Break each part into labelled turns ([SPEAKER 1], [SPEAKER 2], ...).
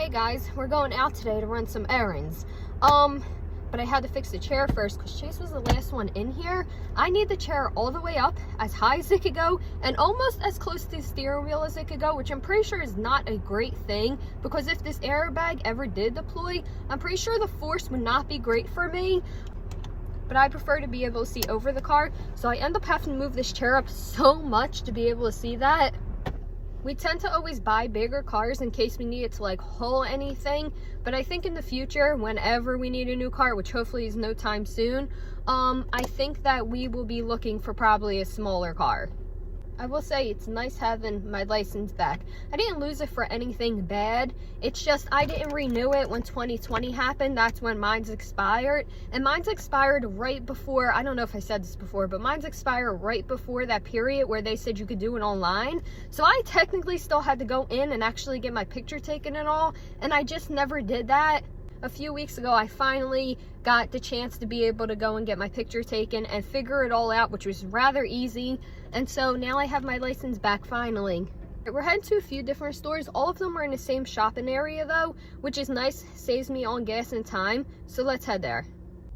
[SPEAKER 1] Hey guys, we're going out today to run some errands. But I had to fix the chair first because Chase was the last one in here. I need the chair all the way up, as high as it could go, and almost as close to the steering wheel as it could go, which I'm pretty sure is not a great thing, because if this airbag ever did deploy, I'm pretty sure the force would not be great for me. But I prefer to be able to see over the car, so I end up having to move this chair up so much to be able to see that. We tend to always buy bigger cars in case we need it to like haul anything, but I think in the future, whenever we need a new car, which hopefully is no time soon, I think that we will be looking for probably a smaller car. I will say it's nice having my license back. I didn't lose it for anything bad. It's just I didn't renew it when 2020 happened. That's when mine's expired. And mine's expired right before, I don't know if I said this before, but mine's expired right before that period where they said you could do it online. So I technically still had to go in and actually get my picture taken and all. And I just never did that. A few weeks ago, I finally got the chance to be able to go and get my picture taken and figure it all out, which was rather easy. And so now I have my license back finally. We're heading to a few different stores. All of them are in the same shopping area though, which is nice, saves me on gas and time. So let's head there.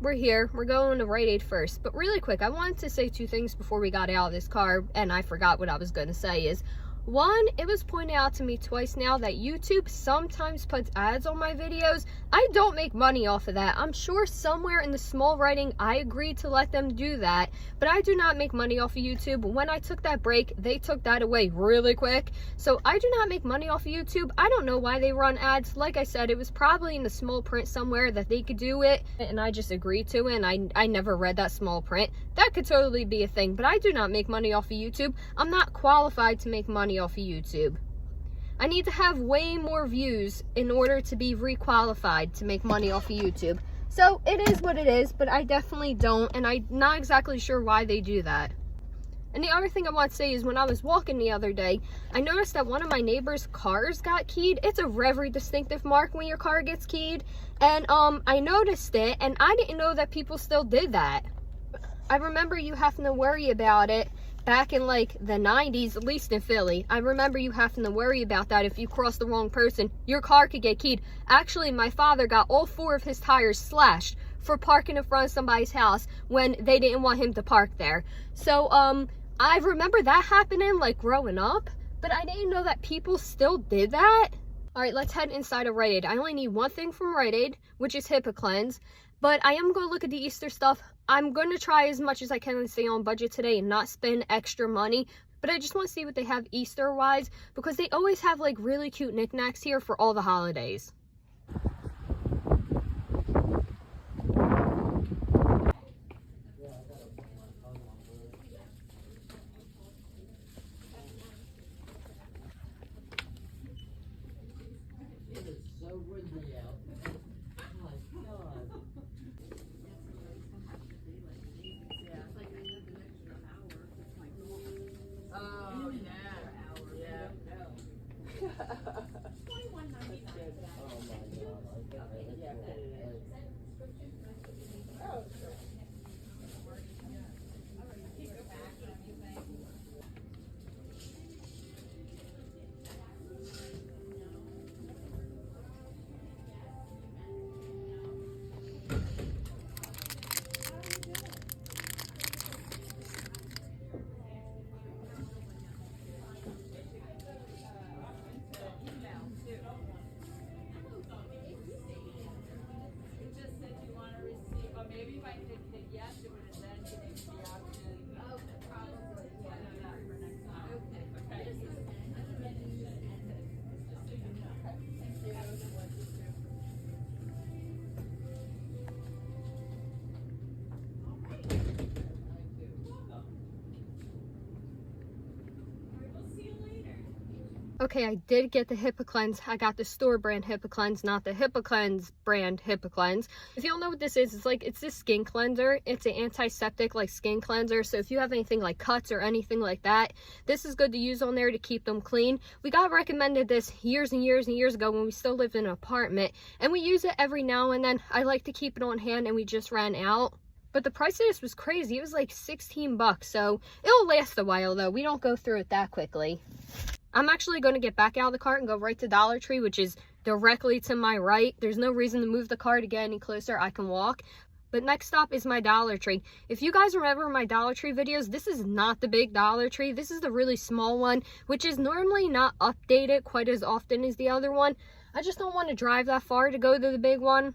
[SPEAKER 1] We're here, we're going to Rite Aid first. But really quick, I wanted to say two things before we got out of this car, and I forgot what I was going to say is, one, it was pointed out to me twice now that YouTube sometimes puts ads on my videos. I don't make money off of that. I'm sure somewhere in the small writing I agreed to let them do that, but I do not make money off of YouTube. When I took that break, they took that away really quick. So I do not make money off of YouTube. I don't know why they run ads. Like I said, it was probably in the small print somewhere that they could do it, and I just agreed to it, and I never read that small print. That could totally be a thing, but I do not make money off of YouTube. I'm not qualified to make money off of YouTube. I need to have way more views in order to be requalified to make money off of YouTube. So it is what it is, but I definitely don't, and I'm not exactly sure why they do that. And the other thing I want to say is when I was walking the other day, I noticed that one of my neighbor's cars got keyed. It's a very distinctive mark when your car gets keyed. And I noticed it, and I didn't know that people still did that. I remember you having to worry about it back in like the 90s, at least in Philly. I remember you having to worry about that. If you crossed the wrong person, your car could get keyed. Actually, my father got all 4 of his tires slashed for parking in front of somebody's house when they didn't want him to park there. So I remember that happening like growing up, but I didn't know that people still did that. All right, let's head inside of Rite Aid. I only need one thing from Rite Aid, which is HIPAA cleanse, but I am going to look at the Easter stuff. I'm going to try as much as I can to stay on budget today and not spend extra money, but I just want to see what they have Easter-wise, because they always have like really cute knickknacks here for all the holidays. Okay, I did get the HIPAA cleanse. I got the store brand HIPAA cleanse, not the HIPAA cleanse brand HIPAA cleanse. If you don't know what this is, it's this skin cleanser. It's an antiseptic like skin cleanser. So if you have anything like cuts or anything like that, this is good to use on there to keep them clean. We got recommended this years and years and years ago when we still lived in an apartment, and we use it every now and then. I like to keep it on hand, and we just ran out. But the price of this was crazy. It was like 16 bucks. So it'll last a while though. We don't go through it that quickly. I'm actually going to get back out of the cart and go right to Dollar Tree, which is directly to my right. There's no reason to move the car to get any closer. I can walk. But next stop is my Dollar Tree. If you guys remember my Dollar Tree videos, this is not the big Dollar Tree. This is the really small one, which is normally not updated quite as often as the other one. I just don't want to drive that far to go to the big one.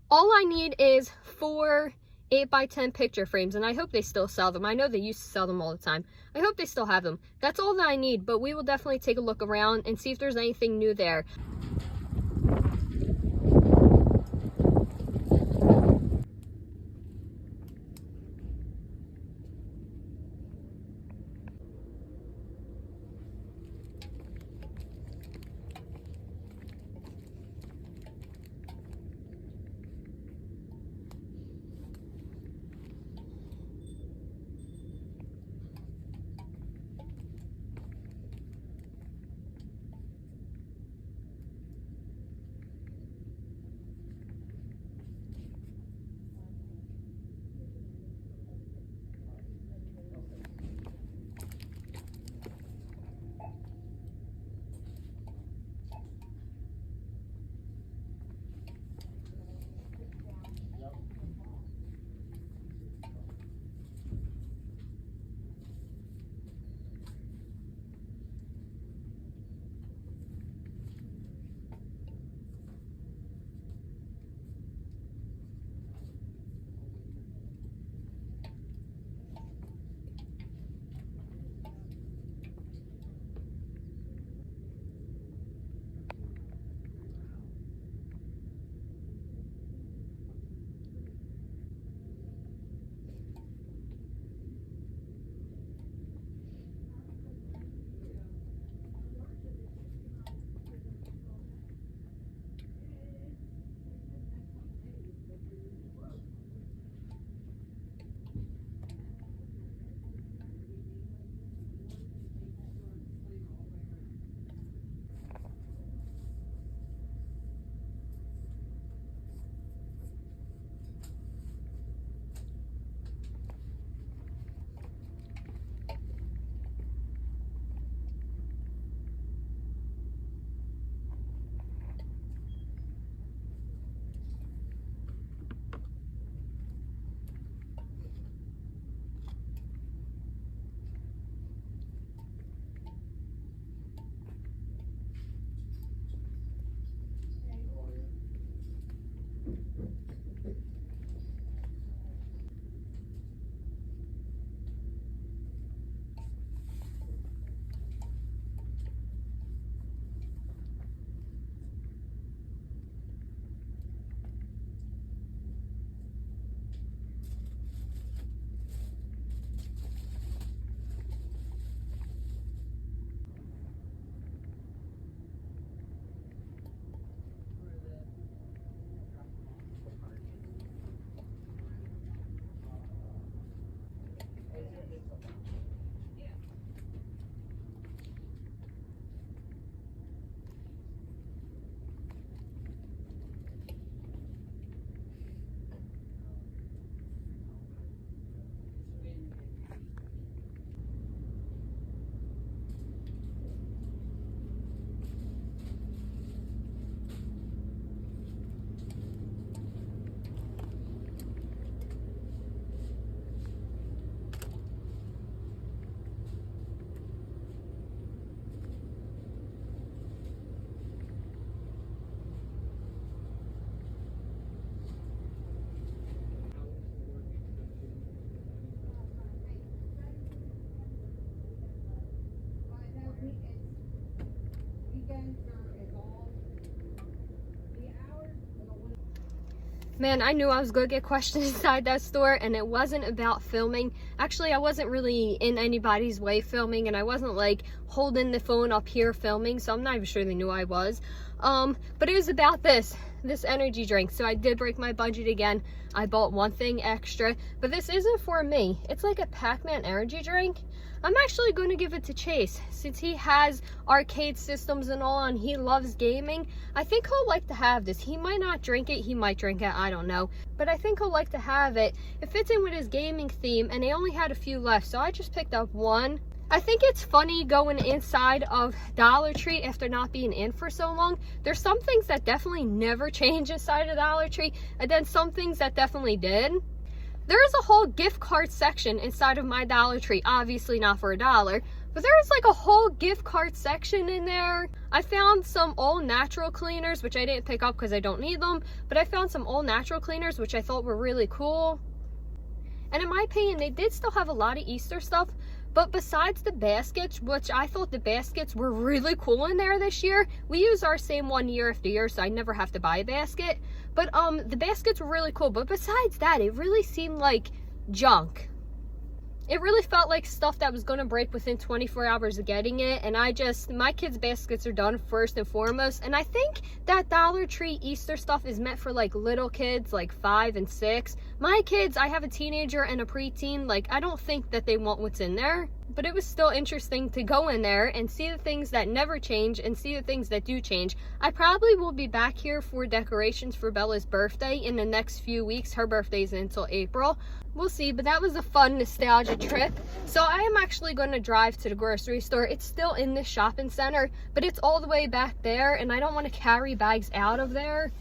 [SPEAKER 1] All I need is 4 8x10 picture frames, and I hope they still sell them. I know they used to sell them all the time. I hope they still have them. That's all that I need, but we will definitely take a look around and see if there's anything new there. Man, I knew I was going to get questioned inside that store, and it wasn't about filming. Actually, I wasn't really in anybody's way filming, and I wasn't like holding the phone up here filming, so I'm not even sure they knew I was. But it was about this energy drink. So I did break my budget again. I bought one thing extra, but this isn't for me. It's like a Pac-Man energy drink. I'm actually going to give it to Chase since he has arcade systems and all, and he loves gaming. I think he'll like to have this. He might not drink it, he might drink it, I don't know, but I think he'll like to have it. It fits in with his gaming theme, and they only had a few left, so I just picked up one. I think it's funny going inside of Dollar Tree after not being in for so long. There's some things that definitely never change inside of Dollar Tree, and then some things that definitely did. There is a whole gift card section inside of my Dollar Tree, obviously not for $1, but there's like a whole gift card section in there. I found some all natural cleaners, which I didn't pick up because I don't need them, but I found some all natural cleaners, which I thought were really cool. And in my opinion, they did still have a lot of Easter stuff, but besides the baskets, which I thought the baskets were really cool in there this year. We use our same one year after year, so I never have to buy a basket. But the baskets were really cool. But besides that, it really seemed like junk. It really felt like stuff that was going to break within 24 hours of getting it. And my kids' baskets are done first and foremost. And I think that Dollar Tree Easter stuff is meant for like little kids, like 5 and 6. My kids, I have a teenager and a preteen. Like, I don't think that they want what's in there. But it was still interesting to go in there and see the things that never change and see the things that do change. I probably will be back here for decorations for Bella's birthday in the next few weeks. Her birthday isn't until April. We'll see, but that was a fun nostalgia trip. So I am actually going to drive to the grocery store. It's still in this shopping center, but it's all the way back there, and I don't want to carry bags out of there.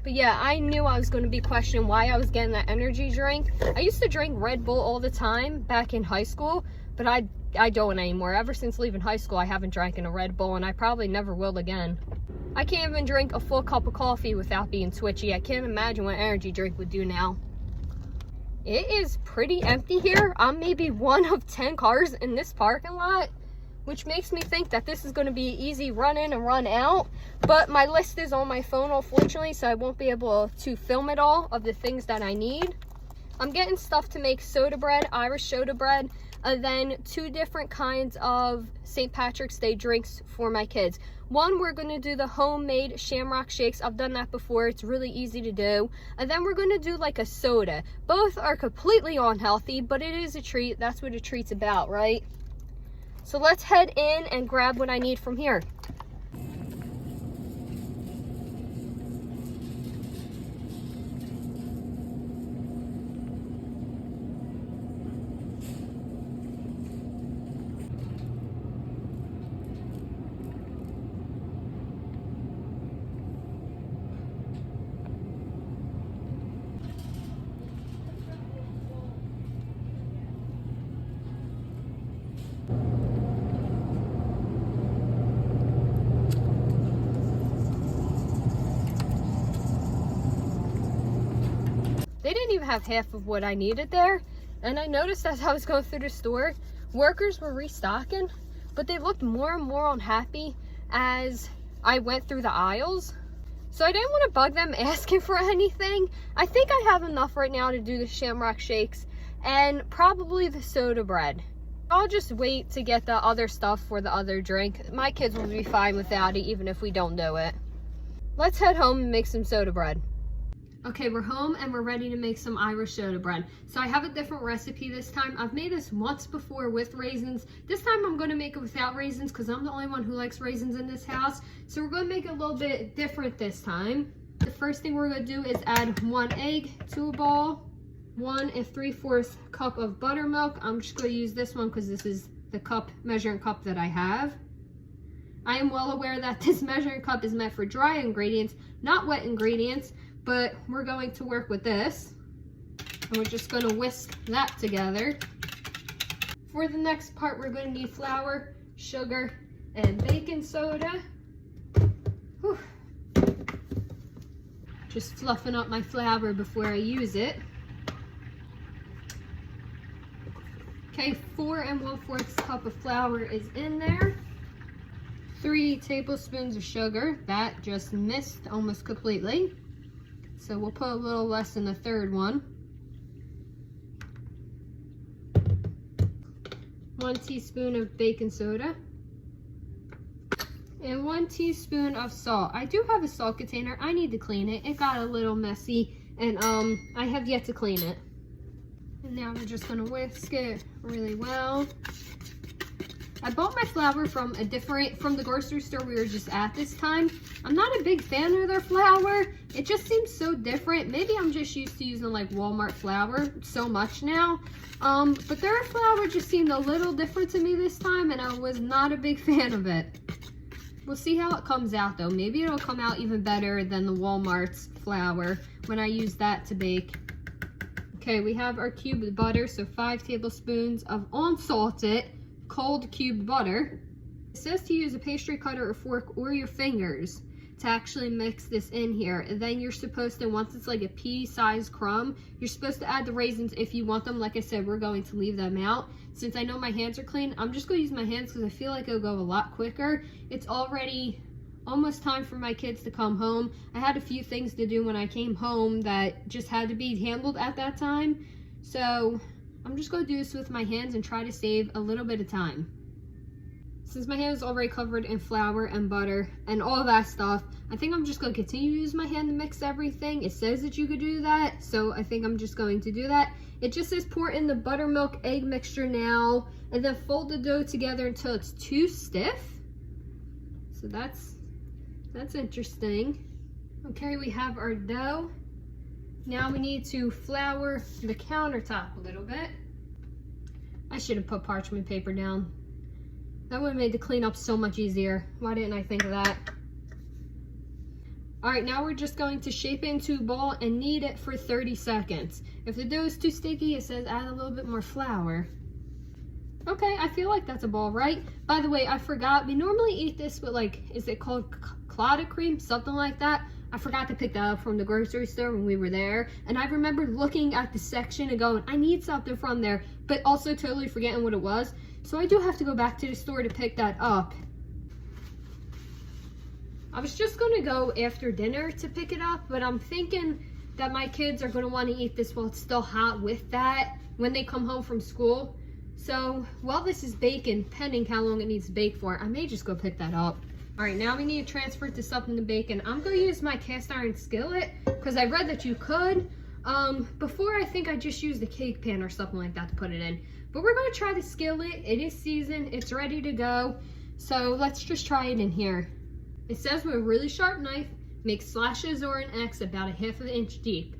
[SPEAKER 1] But yeah, I knew I was going to be questioning why I was getting that energy drink. I used to drink Red Bull all the time back in high school, but I don't anymore. Ever since leaving high school, I haven't drank a Red Bull, and I probably never will again. I can't even drink a full cup of coffee without being twitchy. I can't imagine what an energy drink would do now. It is pretty empty here. I'm maybe one of 10 cars in this parking lot, which makes me think that this is going to be easy run in and run out. But my list is on my phone, unfortunately, so I won't be able to film it all of the things that I need. I'm getting stuff to make soda bread, Irish soda bread, and then 2 different kinds of St. Patrick's Day drinks for my kids. One, we're going to do the homemade shamrock shakes. I've done that before. It's really easy to do. And then we're going to do like a soda. Both are completely unhealthy, but it is a treat. That's what a treat's about, right? So let's head in and grab what I need from here. They didn't even have half of what I needed there. And I noticed as I was going through the store, workers were restocking, but they looked more and more unhappy as I went through the aisles. So I didn't want to bug them asking for anything. I think I have enough right now to do the shamrock shakes and probably the soda bread. I'll just wait to get the other stuff for the other drink. My kids will be fine without it, even if we don't do it. Let's head home and make some soda bread. Okay, we're home and we're ready to make some Irish soda bread. So I have a different recipe this time. I've made this once before with raisins. This time I'm going to make it without raisins because I'm the only one who likes raisins in this house. So we're going to make it a little bit different this time. The first thing we're going to do is add 1 egg to a bowl, 1 3/4 cup of buttermilk. I'm just going to use this one because this is the measuring cup that I have. I am well aware that this measuring cup is meant for dry ingredients, not wet ingredients. But we're going to work with this, and we're just going to whisk that together. For the next part, we're going to need flour, sugar, and baking soda. Whew. Just fluffing up my flour before I use it. Okay, 4 1/4 cup of flour is in there. 3 tablespoons of sugar. That just missed almost completely. So we'll put a little less than the third one. 1 teaspoon of baking soda. And 1 teaspoon of salt. I do have a salt container. I need to clean it. It got a little messy and I have yet to clean it. And now we're just gonna whisk it really well. I bought my flour from the grocery store we were just at this time. I'm not a big fan of their flour. It just seems so different. Maybe I'm just used to using like Walmart flour so much now. But their flour just seemed a little different to me this time, and I was not a big fan of it. We'll see how it comes out though. Maybe it'll come out even better than the Walmart's flour when I use that to bake. Okay, we have our cubed butter, so 5 tablespoons of unsalted cold cubed butter. It says to use a pastry cutter or fork or your fingers to actually mix this in here. And then you're supposed to, once it's like a pea-sized crumb, you're supposed to add the raisins if you want them. Like I said, we're going to leave them out. Since I know my hands are clean, I'm just going to use my hands because I feel like it'll go a lot quicker. It's already almost time for my kids to come home. I had a few things to do when I came home that just had to be handled at that time. So I'm just going to do this with my hands and try to save a little bit of time. Since my hand is already covered in flour and butter and all that stuff, I think I'm just going to continue to use my hand to mix everything. It says that you could do that, so I think I'm just going to do that. It just says pour in the buttermilk egg mixture now, and then fold the dough together until it's too stiff. So that's interesting. Okay, we have our dough. Now we need to flour the countertop a little bit. I should have put parchment paper down. That would have made the cleanup so much easier. Why didn't I think of that? All right, now we're just going to shape it into a ball and knead it for 30 seconds. If the dough is too sticky, it says add a little bit more flour. Okay, I feel like that's a ball, right? By the way, I forgot, we normally eat this with like, is it called clotted cream? Something like that. I forgot to pick that up from the grocery store when we were there. And I remember looking at the section and going, I need something from there, but also totally forgetting what it was. So I do have to go back to the store to pick that up. I was just gonna go after dinner to pick it up, but I'm thinking that my kids are gonna wanna eat this while it's still hot with that when they come home from school. So while this is baking, pending how long it needs to bake for, I may just go pick that up. All right, now we need to transfer it to something to bake, and I'm gonna use my cast iron skillet because I read that you could. Before I think I just used a cake pan or something like that to put it in. But we're gonna try the skillet. It is seasoned, it's ready to go. So let's just try it in here. It says with a really sharp knife, make slashes or an X about a ½ inch deep.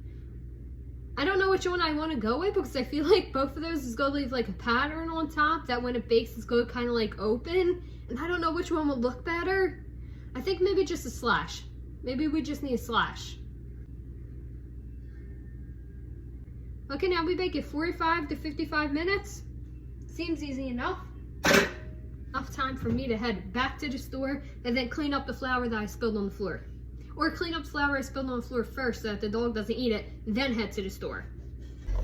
[SPEAKER 1] I don't know which one I want to go with because I feel like both of those is going to leave like a pattern on top that when it bakes it's going to kind of like open, and I don't know which one will look better. I think maybe just a slash. Maybe we just need a slash. Okay, now we bake it 45 to 55 minutes. Seems easy enough. Enough time for me to head back to the store and then clean up the flour that I spilled on the floor. Or clean up flour I spilled on the floor first so that the dog doesn't eat it, then head to the store.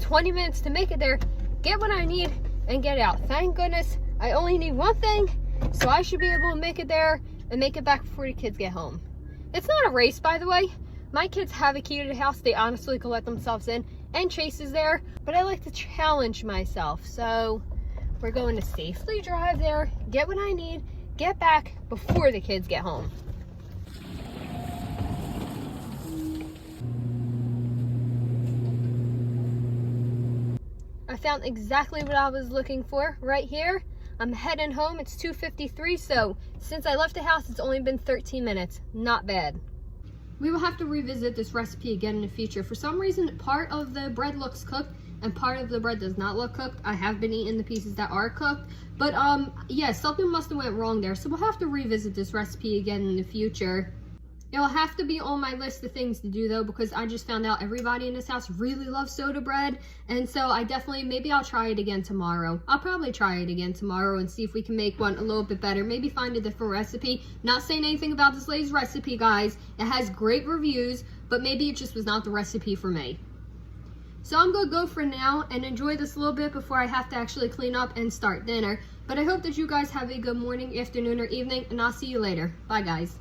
[SPEAKER 1] 20 minutes to make it there, get what I need, and get out. Thank goodness I only need one thing, so I should be able to make it there and make it back before the kids get home. It's not a race, by the way. My kids have a key to the house they honestly can let themselves in, and Chase is there, but I like to challenge myself, so we're going to safely drive there, get what I need, get back before the kids get home. I found exactly what I was looking for right here. I'm heading home. It's 2:53, so since I left the house, it's only been 13 minutes. Not bad. We will have to revisit this recipe again in the future. For some reason, part of the bread looks cooked and part of the bread does not look cooked. I have been eating the pieces that are cooked, but yeah, something must have went wrong there. So we'll have to revisit this recipe again in the future. It'll have to be on my list of things to do though, because I just found out everybody in this house really loves soda bread. And so maybe I'll try it again tomorrow. I'll probably try it again tomorrow and see if we can make one a little bit better. Maybe find a different recipe. Not saying anything about this lady's recipe, guys. It has great reviews, but maybe it just was not the recipe for me. So I'm gonna go for now and enjoy this a little bit before I have to actually clean up and start dinner. But I hope that you guys have a good morning, afternoon, or evening, and I'll see you later. Bye, guys.